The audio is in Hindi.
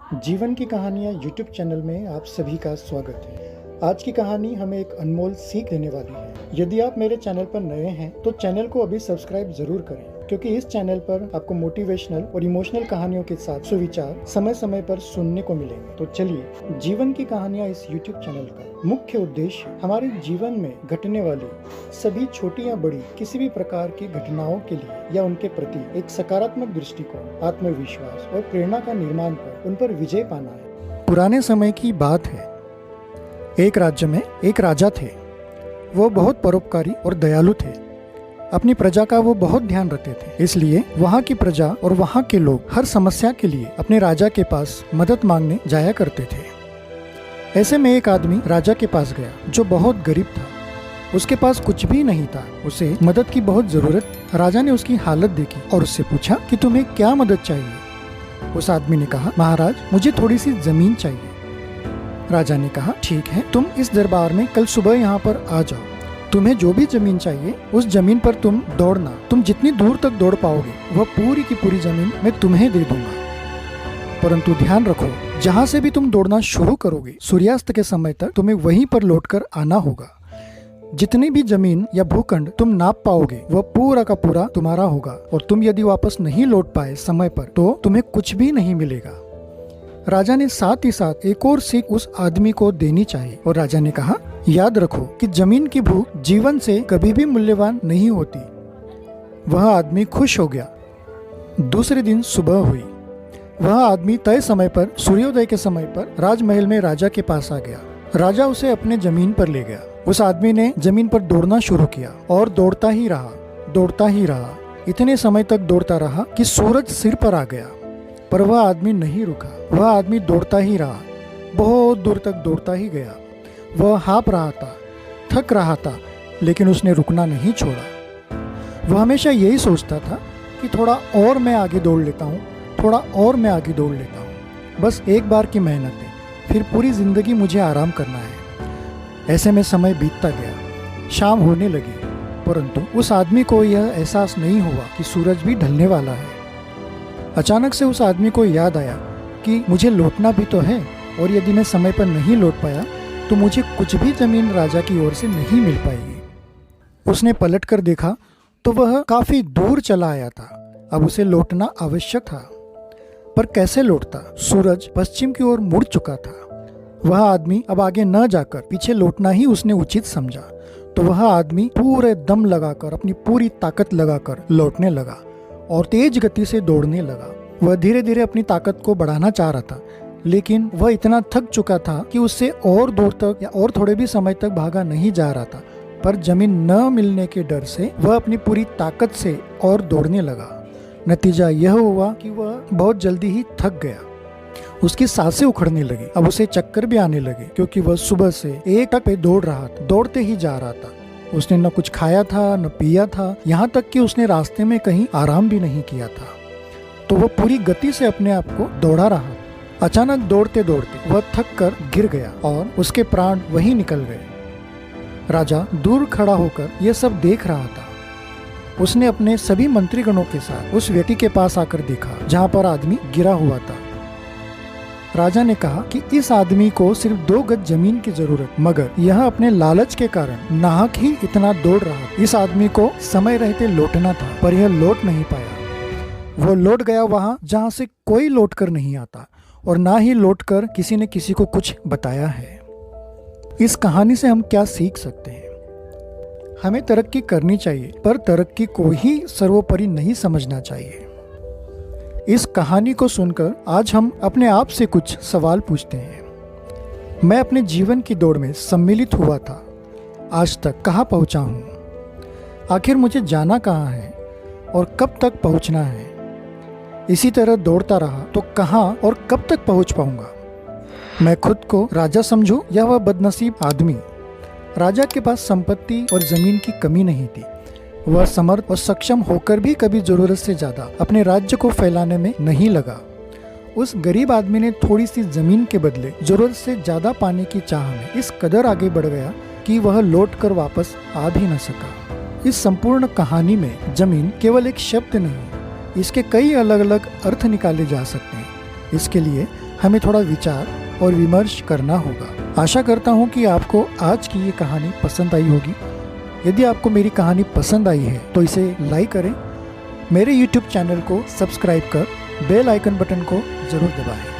जीवन की कहानियाँ यूट्यूब चैनल में आप सभी का स्वागत है। आज की कहानी हमें एक अनमोल सीख देने वाली है। यदि आप मेरे चैनल पर नए हैं तो चैनल को अभी सब्सक्राइब जरूर करें, क्योंकि इस चैनल पर आपको मोटिवेशनल और इमोशनल कहानियों के साथ सुविचार समय समय पर सुनने को मिलेंगे। तो चलिए, जीवन की कहानियाँ इस यूट्यूब चैनल का मुख्य उद्देश्य हमारे जीवन में घटने वाली सभी छोटी या बड़ी किसी भी प्रकार की घटनाओं के लिए या उनके प्रति एक सकारात्मक दृष्टिकोण, आत्मविश्वास और प्रेरणा का निर्माण कर उन पर विजय पाना है। पुराने समय की बात है। एक राज्य में एक राजा थे। वो बहुत परोपकारी और दयालु थे। अपनी प्रजा का वो बहुत ध्यान रखते थे, इसलिए वहाँ की प्रजा और वहाँ के लोग हर समस्या के लिए अपने राजा के पास मदद मांगने जाया करते थे। ऐसे में एक आदमी राजा के पास गया जो बहुत गरीब था। उसके पास कुछ भी नहीं था, उसे मदद की बहुत जरूरत। राजा ने उसकी हालत देखी और उससे पूछा कि तुम्हें क्या मदद चाहिए। उस आदमी ने कहा, महाराज, मुझे थोड़ी सी जमीन चाहिए। राजा ने कहा, ठीक है, तुम इस दरबार में कल सुबह यहाँ पर आ जाओ। तुम्हें जो भी जमीन चाहिए उस जमीन पर तुम दौड़ना। तुम जितनी दूर तक दौड़ पाओगे वह पूरी की पूरी जमीन मैं तुम्हें दे दूंगा। परंतु ध्यान रखो, जहाँ से भी तुम दौड़ना शुरू करोगे सूर्यास्त के समय तक तुम्हें वहीं पर लौटकर आना होगा। जितनी भी जमीन या भूखंड तुम नाप पाओगे वह पूरा का पूरा तुम्हारा होगा, और तुम यदि वापस नहीं लौट पाए समय पर तो तुम्हें कुछ भी नहीं मिलेगा। राजा ने साथ ही साथ एक और सीख उस आदमी को देनी चाहिए, और राजा ने कहा, याद रखो कि जमीन की भूख जीवन से कभी भी मूल्यवान नहीं होती। वह आदमी खुश हो गया। दूसरे दिन सुबह हुई। वह आदमी तय समय पर, सूर्योदय के समय पर राजमहल में राजा के पास आ गया। राजा उसे अपने जमीन पर ले गया। उस आदमी ने जमीन पर दौड़ना शुरू किया और दौड़ता ही रहा, दौड़ता ही रहा। इतने समय तक दौड़ता रहा कि सूरज सिर पर आ गया, पर वह आदमी नहीं रुका। वह आदमी दौड़ता ही रहा, बहुत दूर तक दौड़ता ही गया। वह हाँफ रहा था, थक रहा था, लेकिन उसने रुकना नहीं छोड़ा। वह हमेशा यही सोचता था कि थोड़ा और मैं आगे दौड़ लेता हूँ, थोड़ा और मैं आगे दौड़ लेता हूँ। बस एक बार की मेहनत है, फिर पूरी जिंदगी मुझे आराम करना है। ऐसे में समय बीतता गया, शाम होने लगी, परंतु उस आदमी को यह एहसास नहीं हुआ कि सूरज भी ढलने वाला है। अचानक से उस आदमी को याद आया कि मुझे लौटना भी तो है, और यदि मैं समय पर नहीं लौट पाया तो मुझे कुछ भी जमीन राजा की ओर से नहीं मिल पाएगी। उसने पलट कर देखा तो वह काफी दूर चला आया था। अब उसे लौटना आवश्यक था, पर कैसे लौटता? सूरज पश्चिम की ओर मुड़ चुका था। वह आदमी अब आगे न जाकर पीछे लौटना ही उसने उचित समझा। तो वह आदमी पूरे दम लगाकर, अपनी पूरी ताकत लगाकर लौटने लगा और तेज गति से दौड़ने लगा। वह धीरे धीरे अपनी ताकत को बढ़ाना चाह रहा था, लेकिन वह इतना थक चुका था कि उससे और दूर तक या और थोड़े भी समय तक भागा नहीं जा रहा था। पर जमीन न मिलने के डर से वह अपनी पूरी ताकत से और दौड़ने लगा। नतीजा यह हुआ कि वह बहुत जल्दी ही थक गया। उसकी सांसें उखड़ने लगी। अब उसे चक्कर भी आने लगे, क्योंकि वह सुबह से एक टक पे दौड़ रहा था, दौड़ते ही जा रहा था। उसने न कुछ खाया था, न पिया था, यहाँ तक कि उसने रास्ते में कहीं आराम भी नहीं किया था। तो वह पूरी गति से अपने आप को दौड़ा रहा। अचानक दौड़ते दौड़ते वह थक कर गिर गया और उसके प्राण वहीं निकल गए। राजा दूर खड़ा होकर यह सब देख रहा था। उसने अपने सभी मंत्रीगणों के साथ उस व्यक्ति के पास आकर देखा जहाँ पर आदमी गिरा हुआ था। राजा ने कहा कि इस आदमी को सिर्फ 2 गज जमीन की जरूरत, मगर यह अपने लालच के कारण नाहक ही इतना दौड़ रहा। इस आदमी को समय रहते लौटना था, पर यह लौट नहीं पाया। वो लौट गया वहां जहां से कोई लौट कर नहीं आता, और ना ही लौटकर किसी ने किसी को कुछ बताया है। इस कहानी से हम क्या सीख सकते हैं? हमें तरक्की करनी चाहिए, पर तरक्की को ही सर्वोपरि नहीं समझना चाहिए। इस कहानी को सुनकर आज हम अपने आप से कुछ सवाल पूछते हैं। मैं अपने जीवन की दौड़ में सम्मिलित हुआ था, आज तक कहाँ पहुँचा हूँ? आखिर मुझे जाना कहाँ है और कब तक पहुँचना है? इसी तरह दौड़ता रहा तो कहाँ और कब तक पहुँच पाऊंगा? मैं खुद को राजा समझूं या वह बदनसीब आदमी? राजा के पास संपत्ति और जमीन की कमी नहीं थी। वह समर्थ और सक्षम होकर भी कभी जरूरत से ज्यादा अपने राज्य को फैलाने में नहीं लगा। उस गरीब आदमी ने थोड़ी सी जमीन के बदले जरूरत से ज्यादा पाने की चाह में इस कदर आगे बढ़ गया कि वह लौट कर वापस आ भी न सका। इस संपूर्ण कहानी में जमीन केवल एक शब्द नहीं, इसके कई अलग अलग अर्थ निकाले जा सकते हैं। इसके लिए हमें थोड़ा विचार और विमर्श करना होगा। आशा करता हूँ कि आपको आज की ये कहानी पसंद आई होगी। यदि आपको मेरी कहानी पसंद आई है तो इसे लाइक करें, मेरे YouTube चैनल को सब्सक्राइब कर बेल आइकन बटन को ज़रूर दबाएं।